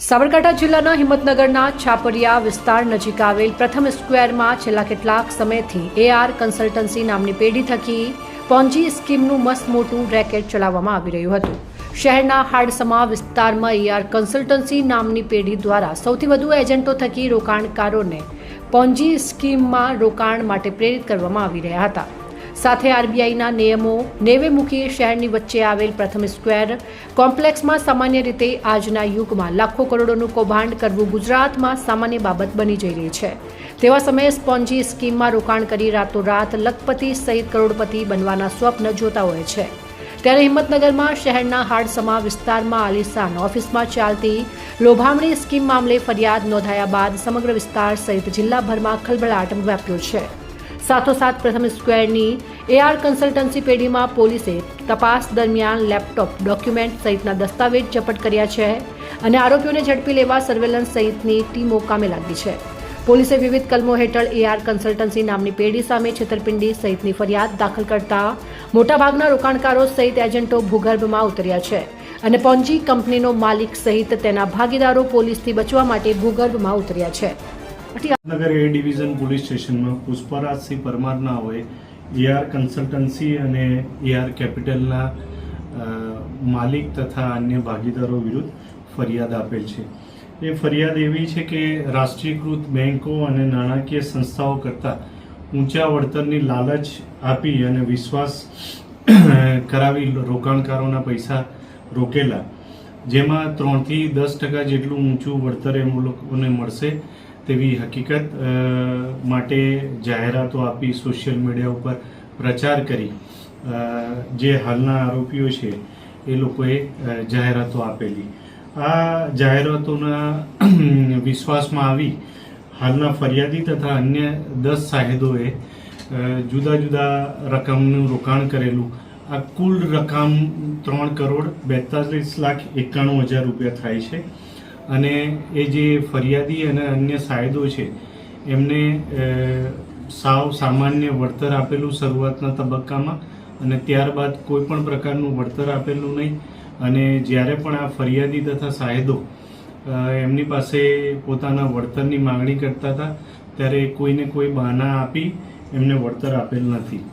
સાબરકાંઠા જિલ્લાના હિંમતનગરના છાપરિયા વિસ્તાર નજીક આવેલ પ્રથમ સ્ક્વેરમાં છેલ્લા કેટલાક સમયથી AR કન્સલ્ટન્સી નામની પેઢી થકી પોન્જી સ્કીમનું મસ્ત મોટું રેકેટ ચલાવવામાં આવી રહ્યું હતું। શહેરના હાડસમા વિસ્તારમાં AR કન્સલ્ટન્સી નામની પેઢી દ્વારા સૌથી વધુ એજન્ટો થકી રોકાણકારોને પોન્જી સ્કીમમાં રોકાણ માટે પ્રેરિત કરવામાં આવી રહ્યા હતા। સાથે RBIના નિયમો નેવે મૂકી શહેરની વચ્ચે આવેલ પ્રથમ સ્ક્વેર કોમ્પ્લેક્સમાં સામાન્ય રીતે આજના યુગમાં લાખો કરોડોનું કૌભાંડ કરવું ગુજરાતમાં સામાન્ય બાબત બની જઈ રહી છે। તેવા સમયે પોન્જી સ્કીમમાં રોકાણ કરી રાતોરાત લખપતિ સહિત કરોડપતિ બનવાના સ્વપ્ન જોતા હોય છે। ત્યારે હિંમતનગરમાં શહેરના હાડસમા વિસ્તારમાં આલિશાન ઓફિસમાં ચાલતી લોભામણી સ્કીમ મામલે ફરિયાદ નોંધાયા બાદ સમગ્ર વિસ્તાર સહિત જિલ્લાભરમાં ખળભળાટ વ્યાપ્યો છે। સાથોસાથ પ્રથમ સ્ક્વેરની AR કન્સલ્ટન્સી પેઢીમાં પોલીસે તપાસ દરમિયાન લેપટોપ ડોક્યુમેન્ટ સહિતના દસ્તાવેજ જપ્ત કર્યા છે અને આરોપીઓને ઝડપી લેવા સર્વેલન્સ સહિતની ટીમો કામે લાગી છે। પોલીસે વિવિધ કલમો હેઠળ AR કન્સલ્ટન્સી નામની પેઢી સામે છેતરપિંડી સહિતની ફરિયાદ દાખલ કરતા મોટાભાગના રોકાણકારો સહિત એજન્ટો ભૂગર્ભમાં ઉતર્યા છે અને પોન્જી કંપનીનો માલિક સહિત તેના ભાગીદારો પોલીસથી બચવા માટે ભૂગર્ભમાં ઉતર્યા છે। નગર A ડિવિઝન પોલીસ સ્ટેશનમાં પુષ્પરાજસિંહ પરમારના હોય AR કન્સલ્ટન્સી અને AR કેપિટલના માલિક તથા અન્ય ભાગીદારો વિરુદ્ધ ફરિયાદ આપેલ છે। એ ફરિયાદ એવી છે કે રાષ્ટ્રીયકૃત બેન્કો અને નાણાકીય સંસ્થાઓ કરતાં ઊંચા વળતરની લાલચ આપી અને વિશ્વાસ કરાવી રોકાણકારોના પૈસા રોકેલા, જેમાં 3 થી 10% જેટલું ઊંચું વળતર એમ લોકોને મળશે તેવી હકીકત માટે જાહેરાતો આપી સોશિયલ મીડિયા ઉપર પ્રચાર કરી જે હાલના આરોપીઓ છે એ લોકોએ જાહેરાતો આપેલી। આ જાહેરાતોના વિશ્વાસમાં આવી હાલના ફરિયાદી તથા અન્ય 10 સાહેદોએ જુદા જુદા રકમનું રોકાણ કરેલું। આ કુલ રકમ 3,42,91,000 રૂપિયા થાય છે અને એ જે ફરિયાદી અને અન્ય સાહેદો છે એમને સાવ સામાન્ય વળતર આપેલું શરૂઆતના તબક્કામાં અને ત્યારબાદ કોઈ પણ પ્રકારનું વળતર આપેલું નહીં। અને જ્યારે પણ આ ફરિયાદી તથા સાહેદો એમની પાસે પોતાના વળતરની માંગણી કરતા હતા ત્યારે કોઈને કોઈ બહાના આપી એમને વળતર આપેલ નથી।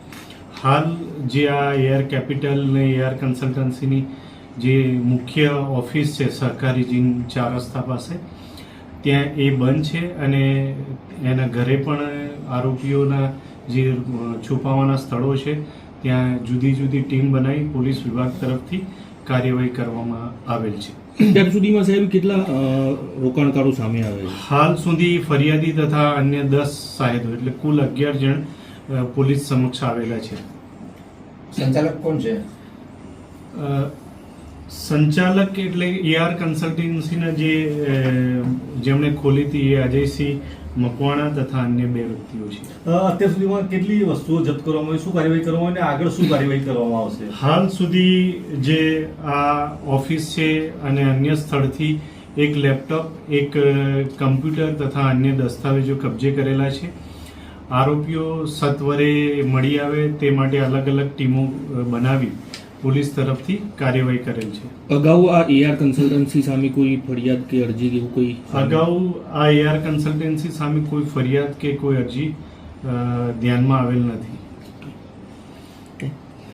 હાલ જે આ AR કેપિટલ ને AR કન્સલ્ટન્સીની જે મુખ્ય ઓફિસ છે સહકારી જીન 4 રસ્તા પાસે, ત્યાં એ બંધ છે અને એના ઘરે પણ આરોપીઓના જે છુપાવાના સ્થળો છે ત્યાં જુદી જુદી ટીમ બનાવી પોલીસ વિભાગ તરફથી કાર્યવાહી કરવામાં આવેલ છે। અત્યાર સુધીમાં સાહેબ કેટલા રોકાણકારો સામે આવે છે? હાલ સુધી ફરિયાદી તથા અન્ય 10 સાહેદો એટલે કુલ 11 જણ પોલીસ સમક્ષ આવેલા છે। સંચાલક કોણ છે? સંચાલક એટલે AR કન્સલ્ટન્સીના જેમણે ખોલી હતી એ અજયસિંહ મકવાણા તથા અન્ય 2 વ્યક્તિઓ છે। અત્યાર સુધીમાં કેટલી વસ્તુઓ જપ્ત કરવામાં આવી, શું કાર્યવાહી કરવામાં અને આગળ શું કાર્યવાહી કરવામાં આવશે? હાલ સુધી જે આ ઓફિસ છે અને અન્ય સ્થળથી એક લેપટોપ, એક કમ્પ્યુટર તથા અન્ય દસ્તાવેજો કબજે કરેલા છે। આરોપીઓ સત્વરે મળી આવે તે માટે અલગ અલગ ટીમો બનાવી પોલીસ તરફથી કાર્યવાહી કરેલ છે। અગાઉ આ AR કન્સલ્ટન્સી સામે કોઈ ફરિયાદ કે અરજી કે એવું કોઈ? અગાઉ આ AR કન્સલ્ટન્સી સામે કોઈ ફરિયાદ કે કોઈ અરજી ધ્યાનમાં આવેલ નથી।